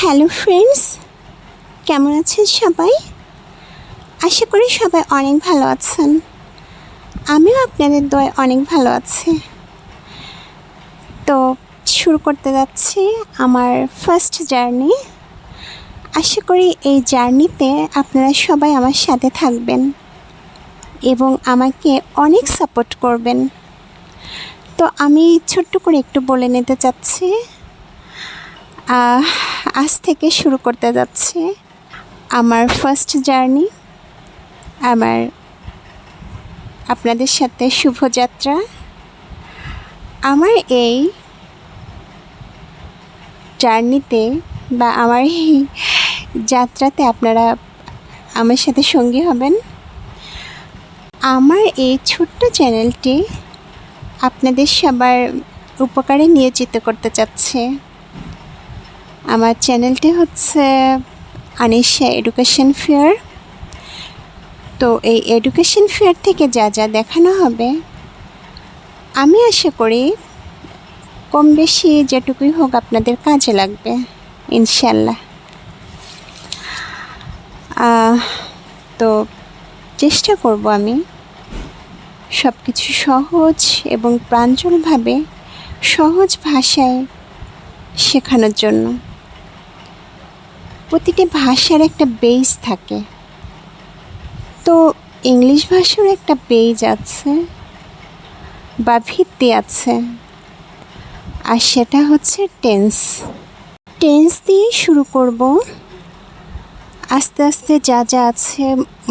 Hello friends, কেমন আছেন সবাই? আশা করি সবাই অনেক ভালো আছেন। আমিও আপনাদের দয়ায় অনেক ভালো আছি। তো শুরু করতে যাচ্ছি আমার ফার্স্ট জার্নি। আশা করি এই জার্নিতে আপনারা সবাই আমার সাথে থাকবেন এবং আমাকে অনেক সাপোর্ট করবেন। তো আমি ছোট্ট করে একটু বলে নিতে চাচ্ছি, আজ থেকে শুরু করতে যাচ্ছি আমার ফার্স্ট জার্নি, আমার আপনাদের সাথে শুভযাত্রা। আমার এই জার্নিতে বা আমার এই যাত্রাতে আপনারা আমার সাথে সঙ্গী হবেন। আমার এই ছোট্ট চ্যানেলটি আপনাদের সবার উপকারে নিয়োজিত করতে চাচ্ছে। আমার চ্যানেলটি হচ্ছে আনিশা এডুকেশন ফেয়ার। তো এই এডুকেশন ফেয়ার থেকে যা যা দেখানো হবে, আমি আশা করি কম বেশি যেটুকুই হোক আপনাদের কাজে লাগবে ইনশাল্লাহ। তো চেষ্টা করব আমি সব কিছু সহজ এবং প্রাঞ্জলভাবে সহজ ভাষায় শেখানোর জন্য। প্রতিটি ভাষার একটা বেস থাকে, তো ইংলিশ ভাষার একটা বেস আছে বা ভিত্তি আছে, আর সেটা হচ্ছে টেন্স। টেন্স দিয়ে শুরু করব। আস্তে আস্তে যা যা আছে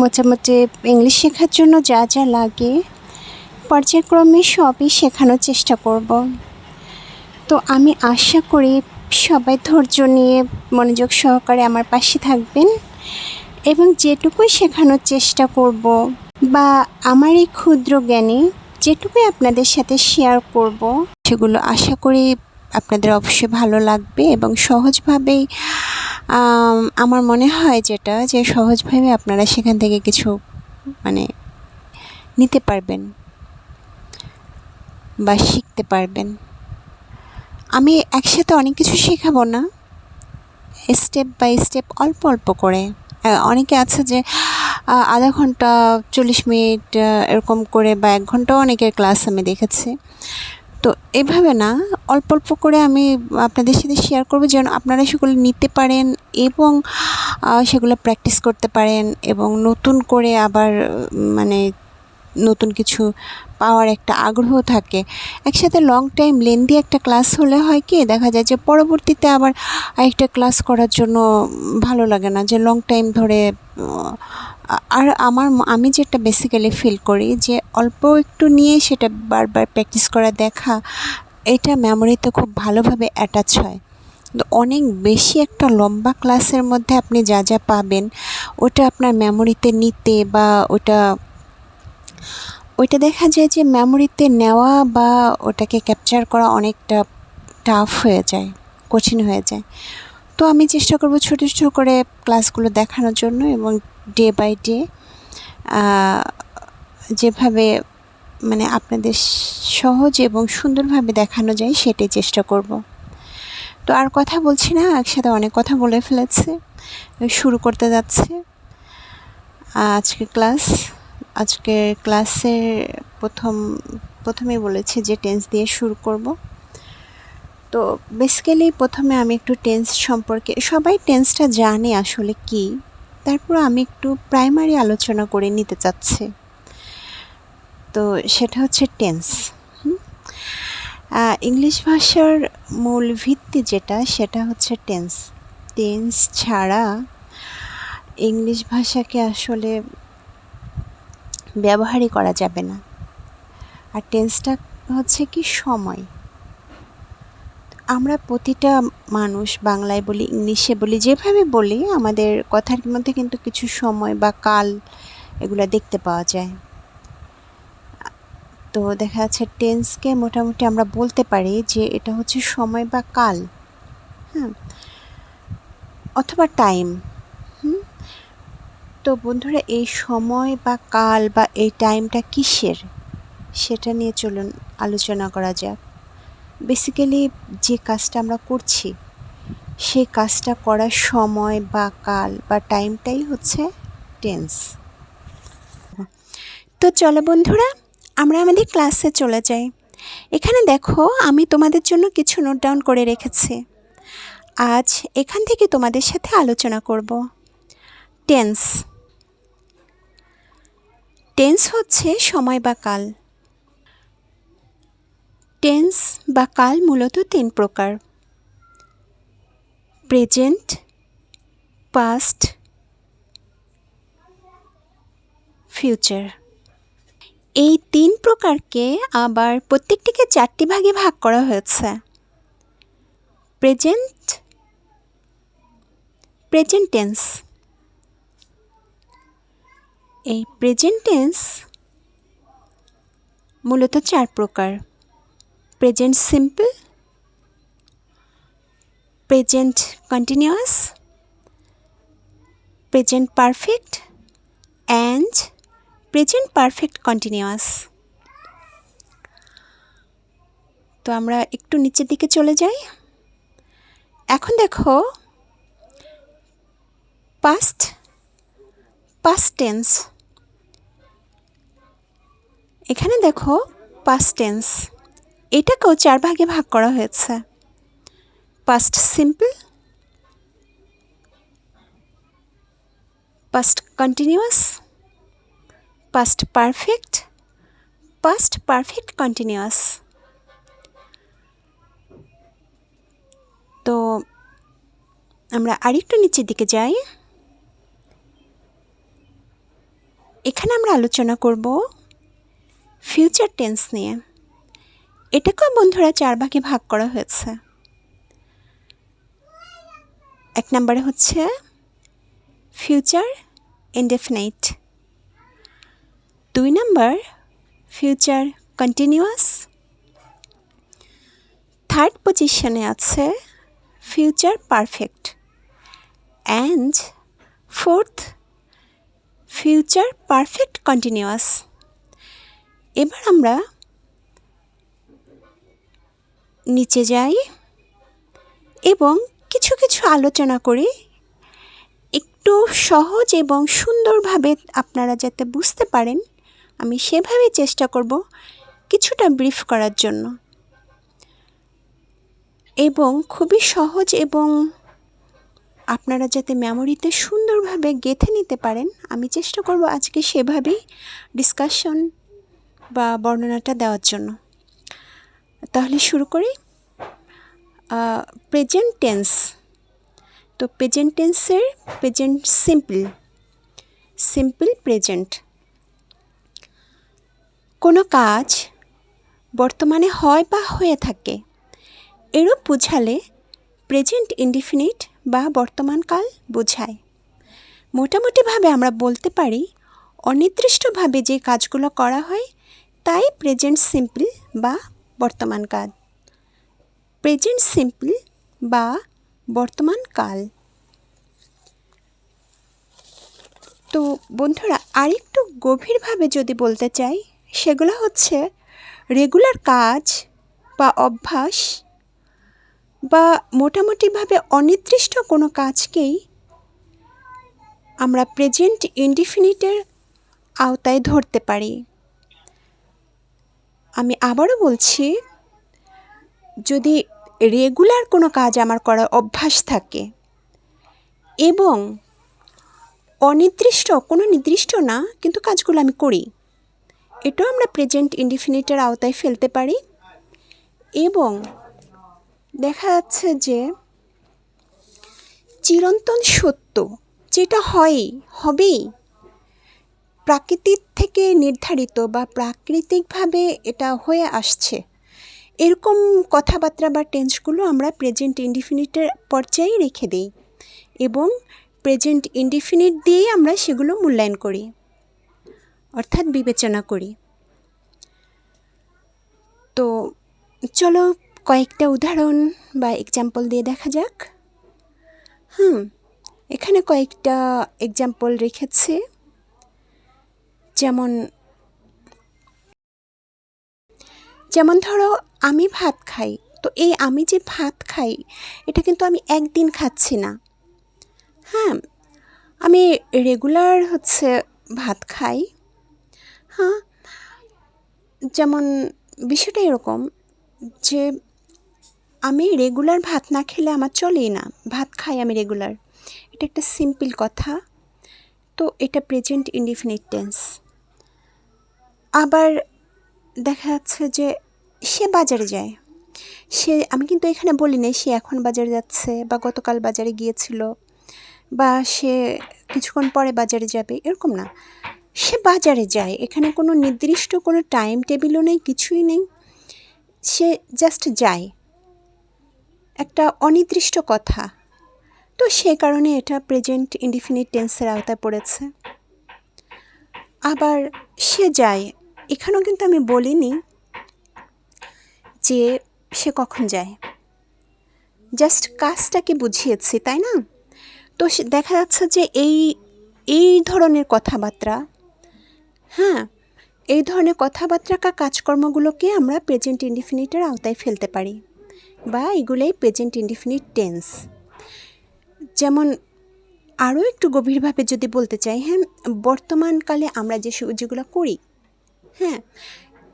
মোটামুটি ইংলিশ শেখার জন্য যা যা লাগে পর্যায়ক্রমে সবই শেখানোর চেষ্টা করব। তো আমি আশা করি সবাই ধৈর্য নিয়ে মনোযোগ সহকারে আমার পাশে থাকবেন এবং যেটুকুই শেখানোর চেষ্টা করব বা আমার এই ক্ষুদ্র জ্ঞানে যেটুকুই আপনাদের সাথে শেয়ার করব, সেগুলো আশা করি আপনাদের অবশ্যই ভালো লাগবে এবং সহজভাবেই আমার মনে হয় যে সহজভাবে আপনারা সেখান থেকে কিছু নিতে পারবেন বা শিখতে পারবেন। আমি একসাথে অনেক কিছু শেখাবো না, স্টেপ বাই স্টেপ অল্প অল্প করে। অনেকে আছে যে আধা ঘন্টা 40 মিনিট এরকম করে বা 1 ঘন্টাও অনেকের ক্লাস আমি দেখেছি। তো এভাবে না, অল্প অল্প করে আমি আপনাদের সাথে শেয়ার করব যেন আপনারা সেগুলো নিতে পারেন এবং সেগুলো প্র্যাকটিস করতে পারেন এবং নতুন করে আবার নতুন কিছু পাওয়ার একটা আগ্রহ থাকে। একসাথে লং টাইম লেন্দি একটা ক্লাস হলে হয় কি, দেখা যায় যে পরবর্তীতে আবার আরেকটা ক্লাস করার জন্য ভালো লাগে না, যে লং টাইম ধরে। আর আমি যেটা বেসিক্যালি ফিল করি যে অল্প একটু নিয়ে সেটা বারবার প্র্যাকটিস করা দেখা, এটা মেমোরিতে খুব ভালোভাবে অ্যাটাচ হয়। তো অনেক বেশি একটা লম্বা ক্লাসের মধ্যে আপনি যা যা পাবেন ওটা আপনার মেমোরিতে নিতে বা ওইটা দেখা যায় যে মেমোরিতে নেওয়া বা ওটাকে ক্যাপচার করা অনেকটা টাফ হয়ে যায়, কঠিন হয়ে যায়। তো আমি চেষ্টা করব ছোটো ছোটো করে ক্লাসগুলো দেখানোর জন্য এবং ডে বাই ডে যেভাবে আপনাদের সহজ এবং সুন্দরভাবে দেখানো যায় সেটাই চেষ্টা করব। তো আর কথা বলছি না, একসাথে অনেক কথা বলে ফেলেছি, শুরু করতে যাচ্ছে আজকের ক্লাসের প্রথমে বলেছি যে টেন্স দিয়ে শুরু করব। তো বেসিক্যালি প্রথমে আমি একটু টেন্স সম্পর্কে, সবাই টেন্সটা জানে আসলে কি, তারপর আমি একটু প্রাইমারি আলোচনা করে নিতে চাচ্ছি। তো সেটা হচ্ছে টেন্স। ইংলিশ ভাষার মূল ভিত্তি সেটা হচ্ছে টেন্স। টেন্স ছাড়া ইংলিশ ভাষাকে আসলে ব্যবহারই করা যাবে না। আর টেন্সটা হচ্ছে কি সময়। আমরা প্রতিটা মানুষ বাংলায় বলি, ইংলিশে বলি, যেভাবে বলি, আমাদের কথার মধ্যে কিন্তু কিছু সময় বা কাল এগুলো দেখতে পাওয়া যায়। তো দেখা যাচ্ছে টেন্সকে মোটামুটি আমরা বলতে পারি যে এটা হচ্ছে সময় বা কাল, অথবা টাইম। তো বন্ধুরা, এই সময় বা কাল বা এই টাইমটা কিসের, সেটা নিয়ে চলুন আলোচনা করা যাক। বেসিক্যালি যে কাজটা আমরা করছি সেই কাজটা করার সময় বা কাল বা টাইমটাই হচ্ছে টেন্স। তো চলো বন্ধুরা, আমরা আমাদের ক্লাসে চলে যাই। এখানে দেখো, আমি তোমাদের জন্য কিছু নোট ডাউন করে রেখেছি। আজ এখান থেকে তোমাদের সাথে আলোচনা করব টেন্স। টেন্স হচ্ছে সময় বা কাল। টেন্স বা কাল মূলত 3 প্রকার: প্রেজেন্ট, পাস্ট, ফিউচার। এই 3 প্রকারকে আবার প্রত্যেকটিকে 4টি ভাগে ভাগ করা হয়েছে। Present, present tense. এই প্রেজেন্ট টেন্স মূলত 4 প্রকার: present simple, present continuous, present perfect and present perfect continuous. তো আমরা একটু নিচের দিকে চলে যাই। এখন দেখো পাস্ট টেন্স। এখানে দেখো পাস্ট টেন্স, এটাকেও 4 ভাগে ভাগ করা হয়েছে: past simple, past continuous, past perfect, past perfect continuous. তো আমরা আরেকটু নিচের দিকে যাই। এখানে আমরা আলোচনা করব ফিউচার টেন্স নিয়ে। এটাকেও বন্ধুরা 4 ভাগে ভাগ করা হয়েছে। 1 নম্বরে হচ্ছে ফিউচার ইনডেফিনাইট, 2 নম্বর ফিউচার কন্টিনিউয়াস, 3rd পজিশনে আছে future perfect and 4th future perfect continuous. এবার আমরা নিচে যাই এবং কিছু কিছু আলোচনা করি, একটু সহজ এবং সুন্দরভাবে আপনারা যাতে বুঝতে পারেন, আমি সেভাবেই চেষ্টা করব কিছুটা ব্রিফ করার জন্য, এবং খুবই সহজ এবং আপনারা যাতে মেমোরিতে সুন্দরভাবে গেঁথে নিতে পারেন, আমি চেষ্টা করব আজকে সেভাবেই ডিসকাশন বা বর্ণনাটা দেওয়ার জন্য। তাহলে শুরু করি। Present tense. তো প্রেজেন্ট টেন্সের প্রেজেন্ট সিম্পল, সিম্পল প্রেজেন্ট। কোনো কাজ বর্তমানে হয় বা হয়ে থাকে এরূপ বোঝালে প্রেজেন্ট ইনডিফিনিট বা বর্তমানকাল বোঝায়। মোটামুটিভাবে আমরা বলতে পারি অনির্দিষ্টভাবে যে কাজগুলো করা হয় তাই প্রেজেন্ট সিম্পল বা বর্তমানকাল, প্রেজেন্ট সিম্পল বা বর্তমানকাল। তো বন্ধুরা, আরেকটু গভীরভাবে যদি বলতে চাই, সেগুলো হচ্ছে রেগুলার কাজ বা অভ্যাস বা মোটামুটিভাবে অনির্দিষ্ট কোনো কাজকেই আমরা প্রেজেন্ট ইনডিফিনিটের আওতায় ধরতে পারি। আমি আবারও বলছি, যদি রেগুলার কোনো কাজ আমার করার অভ্যাস থাকে এবং অনির্দিষ্ট, কোনো নির্দিষ্ট না কিন্তু কাজগুলো আমি করি, এটাও আমরা প্রেজেন্ট ইনডিফিনিটের আওতায় ফেলতে পারি। এবং দেখা যাচ্ছে যে চিরন্তন সত্য, যেটা হবেই, প্রাকৃতিক থেকে নির্ধারিত বা প্রাকৃতিকভাবে এটা হয়ে আসছে, এরকম কথাবার্তা বা টেন্সগুলো আমরা প্রেজেন্ট ইনডিফিনিটের পর্যায়ে রেখে দিই এবং প্রেজেন্ট ইনডিফিনিট দিয়েই আমরা সেগুলো মূল্যায়ন করি, অর্থাৎ বিবেচনা করি। তো চলো কয়েকটা উদাহরণ বা এক্সাম্পল দিয়ে দেখা যাক। এখানে কয়েকটা এক্সাম্পল রেখেছি। যেমন ধরো, আমি ভাত খাই, তো এই আমি যে ভাত খাই, এটা কিন্তু আমি একদিন খাচ্ছি না। হ্যাঁ, আমি রেগুলার হচ্ছে ভাত খাই। হ্যাঁ, যেমন বিষয়টা এরকম যে আমি রেগুলার ভাত না খেলে আমার চলেই না। ভাত খাই আমি রেগুলার। এটা একটা সিম্পল কথা। তো এটা প্রেজেন্ট ইনডিফিনিট টেন্স। আবার দেখা যাচ্ছে যে সে বাজারে যায়। আমি কিন্তু এখানে বলি নাই সে এখন বাজারে যাচ্ছে বা গতকাল বাজারে গিয়েছিল বা সে কিছুক্ষণ পরে বাজারে যাবে, এরকম না। সে বাজারে যায়, এখানে কোনো নির্দিষ্ট কোনো টাইম টেবিলও নেই, কিছুই নেই। সে জাস্ট যায়, একটা অনির্দিষ্ট কথা। তো সে কারণে এটা প্রেজেন্ট ইনডিফিনিট টেন্সের আওতায় পড়েছে। আবার সে যায়, এখানেও কিন্তু আমি বলিনি যে সে কখন যায়, জাস্ট কাজটাকে বুঝিয়েছি, তাই না? তো দেখা যাচ্ছে যে এই ধরনের কথাবার্তা, হ্যাঁ, এই ধরনের কথাবার্তা কাজকর্মগুলোকে আমরা প্রেজেন্ট ইনডিফিনিটের আওতায় ফেলতে পারি, বা এগুলোই প্রেজেন্ট ইনডিফিনিট টেন্স। যেমন আরও একটু গভীরভাবে যদি বলতে চাই, হ্যাঁ, বর্তমানকালে আমরা যেগুলো করি, হ্যাঁ,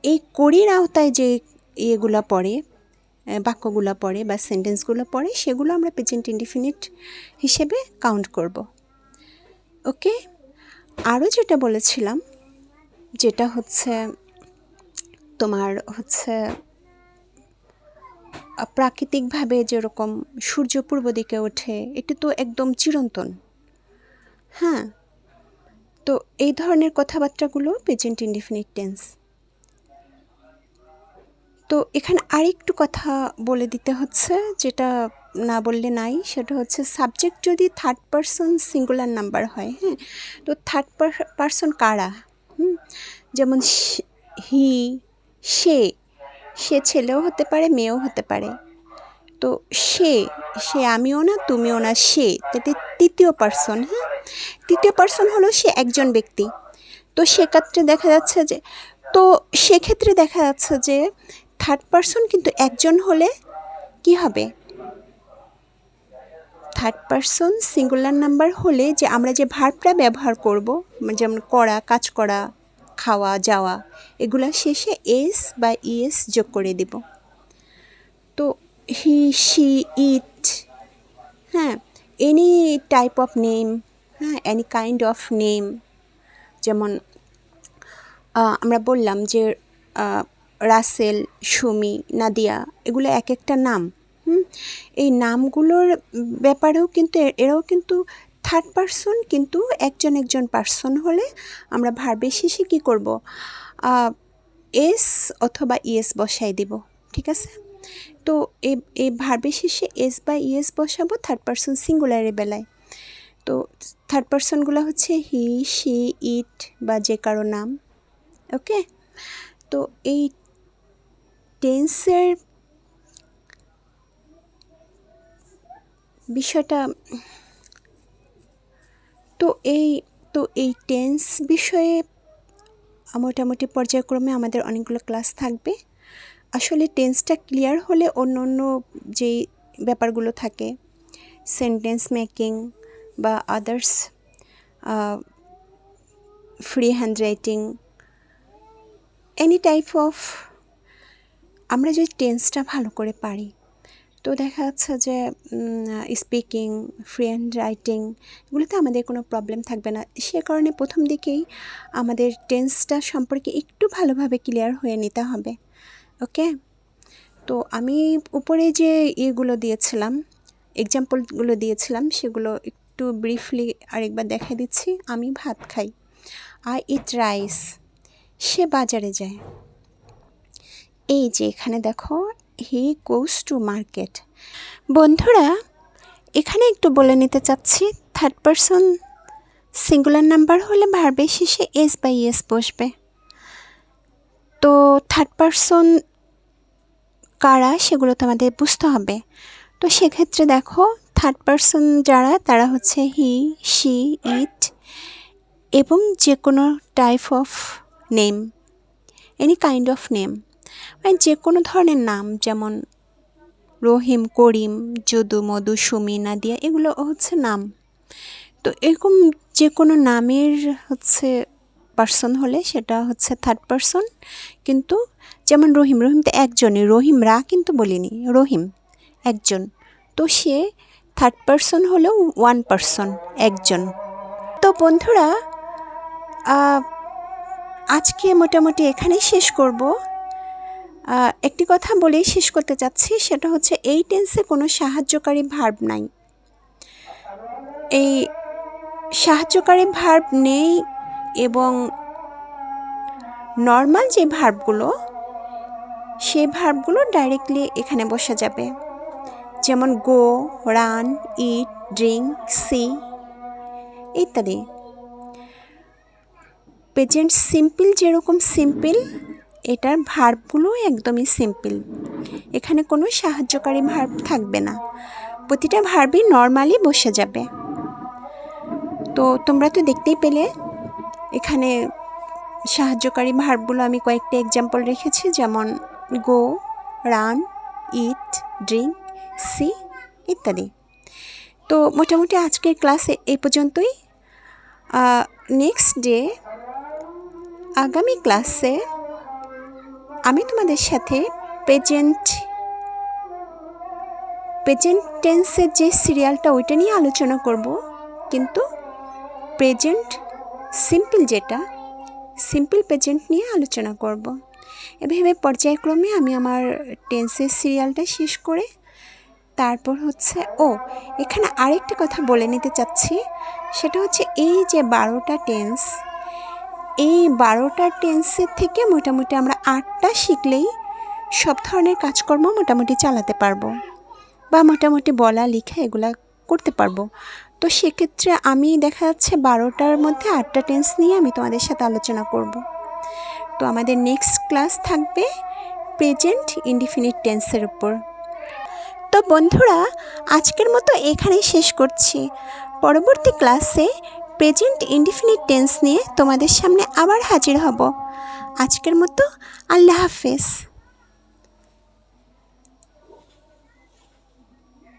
এই করির আওতায় যে ইয়েগুলো পড়ে, বাক্যগুলো পড়ে বা সেন্টেন্সগুলো পড়ে, সেগুলো আমরা প্রেজেন্ট ইনডিফিনিট হিসেবে কাউন্ট করব। ওকে, আরও যেটা বলেছিলাম, যেটা হচ্ছে তোমার হচ্ছে প্রাকৃতিকভাবে যেরকম সূর্য পূর্ব দিকে ওঠে, এটি তো একদম চিরন্তন। হ্যাঁ, তো এই ধরনের কথাবার্তাগুলো প্রেজেন্ট ইনডিফিনিট টেন্স। তো এখানে আরেকটু কথা বলে দিতে হচ্ছে, যেটা না বললে নাই, সেটা হচ্ছে সাবজেক্ট যদি থার্ড পারসন সিঙ্গুলার নাম্বার হয়, হ্যাঁ, তো থার্ড পারসন কারা? যেমন হি, সে ছেলেও হতে পারে, মেয়েও হতে পারে। তো সে আমিও না, তুমিও না, সে, তাতে তৃতীয় পারসন। হ্যাঁ, তৃতীয় পারসন হলো সে একজন ব্যক্তি। তো সেক্ষেত্রে দেখা যাচ্ছে যে থার্ড পারসন কিন্তু একজন হলে কি হবে? থার্ড পারসন সিঙ্গুলার নাম্বার হলে যে আমরা যে ভার্বটা ব্যবহার করব, যেমন করা, কাজ করা, খাওয়া, যাওয়া, এগুলা শেষে এস বা ইএস যোগ করে দেব। তো হি, শি, ইট, হ্যাঁ, এনি টাইপ অফ নেম, হ্যাঁ, এনি কাইন্ড অফ নেম। যেমন আমরা বললাম যে রাসেল, সুমি, নাদিয়া, এগুলো এক একটা নাম। এই নামগুলোর ব্যাপারেও কিন্তু এরাও কিন্তু থার্ড পারসন, কিন্তু একজন পারসন হলে আমরা ভার্বের শেষে কী করব? এস অথবা ইএস বসাই দেব, ঠিক আছে? তো এই ভার্বের শেষে এস বা ইএস বসাবো থার্ড পারসন সিঙ্গুলারের বেলায়। তো থার্ড পারসনগুলো হচ্ছে হি, শি, ইট বা যে কারো নাম। ওকে, তো এই টেন্সের বিষয়টা, তো এই টেন্স বিষয়ে মোটামুটি পর্যায়ক্রমে আমাদের অনেকগুলো ক্লাস থাকবে। আসলে টেন্সটা ক্লিয়ার হলে অন্য যেই ব্যাপারগুলো থাকে, সেন্টেন্স মেকিং বা others, free hand writing, any type of, আমরা যদি টেন্সটা ভালো করে পারি, তো দেখা যাচ্ছে যে স্পিকিং, ফ্রি হ্যান্ড রাইটিং, এগুলোতে আমাদের কোনো প্রবলেম থাকবে না। সে কারণে প্রথম দিকেই আমাদের টেন্সটা সম্পর্কে একটু ভালোভাবে ক্লিয়ার হয়ে নিতে হবে। ওকে, তো আমি উপরে যে ইয়েগুলো দিয়েছিলাম, এক্সাম্পলগুলো দিয়েছিলাম, সেগুলো একটু ব্রিফলি আরেকবার দেখা দিচ্ছি। আমি ভাত খাই। I eat rice. সে বাজারে যায়। এই যে এখানে দেখো, হি গোস টু মার্কেট। বন্ধুরা, এখানে একটু বলে নিতে চাচ্ছি, থার্ড পারসন সিঙ্গুলার নাম্বার হলে ভার্বের শেষে এস বা ইএস বসবে। তো থার্ড পারসন কারা সেগুলো তো আমাদের বুঝতে হবে। তো সেক্ষেত্রে দেখো, থার্ড পারসন যারা, তারা হচ্ছে হি, শি, ইট এবং যে কোনো type of name, any kind of name, মানে যে কোনো ধরনের নাম, যেমন রহিম, করিম, যদু, মধু, সুমি, নাদিয়া এগুলো হচ্ছে নাম। তো এরকম যে কোনো নামের হচ্ছে পার্সন হলে সেটা হচ্ছে থার্ড পার্সন। কিন্তু যেমন রহিম, রহিম তো একজনই, রহিমরা কিন্তু বলিনি, রহিম একজন, তো সে থার্ড পার্সন হলেও ওয়ান পার্সন, একজন। তো বন্ধুরা, আজকে মোটামুটি এখানেই শেষ করব। একটি কথা বলেই শেষ করতে চাচ্ছি, সেটা হচ্ছে এই টেন্সে কোনো সাহায্যকারী ভার্ব নাই। এই সাহায্যকারী ভার্ব নেই এবং নর্মাল যে ভার্বগুলো, সেই ভার্বগুলো ডাইরেক্টলি এখানে বসে যাবে। যেমন গো, রান, ইট, ড্রিঙ্ক, সি ইত্যাদি। প্রেজেন্ট সিম্পল যেরকম সিম্পল, এটার ভার্বগুলো একদমই সিম্পল। এখানে কোনো সাহায্যকারী ভার্ব থাকবে না, প্রতিটা ভার্বই নর্মালি বসে যাবে। তো তোমরা তো দেখতেই পেলে এখানে সাহায্যকারী ভার্বগুলো আমি কয়েকটা এক্সাম্পল রেখেছি, যেমন গো, রান, ইট, ড্রিঙ্ক, সি ইত্যাদি। তো মোটামুটি আজকের ক্লাসে এই পর্যন্তই। নেক্সট ডে, আগামী ক্লাসে আমি তোমাদের সাথে প্রেজেন্ট টেন্সের যে সিরিয়ালটা ওইটা নিয়ে আলোচনা করব, কিন্তু প্রেজেন্ট সিম্পল যেটা, সিম্পল প্রেজেন্ট নিয়ে আলোচনা করব। এভাবে পর্যায়ক্রমে আমি আমার টেন্সের সিরিয়ালটা শেষ করে তারপর হচ্ছে এখানে আরেকটা কথা বলে নিতে চাচ্ছি, সেটা হচ্ছে এই যে 12টা টেন্স, এই 12টা টেন্সের থেকে মোটামুটি আমরা 8টা শিখলেই সব ধরনের কাজকর্ম মোটামুটি চালাতে পারবো, বা মোটামুটি বলা লেখা এগুলা করতে পারবো। তো সেক্ষেত্রে আমি দেখা যাচ্ছে 12টার মধ্যে 8টা টেন্স নিয়ে আমি তোমাদের সাথে আলোচনা করব। তো আমাদের নেক্সট ক্লাস থাকবে প্রেজেন্ট ইনডিফিনিট টেন্সের উপর। তো বন্ধুরা, আজকের মতো এখানেই শেষ করছি। পরবর্তী ক্লাসে প্রেজেন্ট ইনডিফিনিট টেন্স নিয়ে তোমাদের সামনে আবার হাজির হব। আজকের মতো আল্লাহ হাফেজ।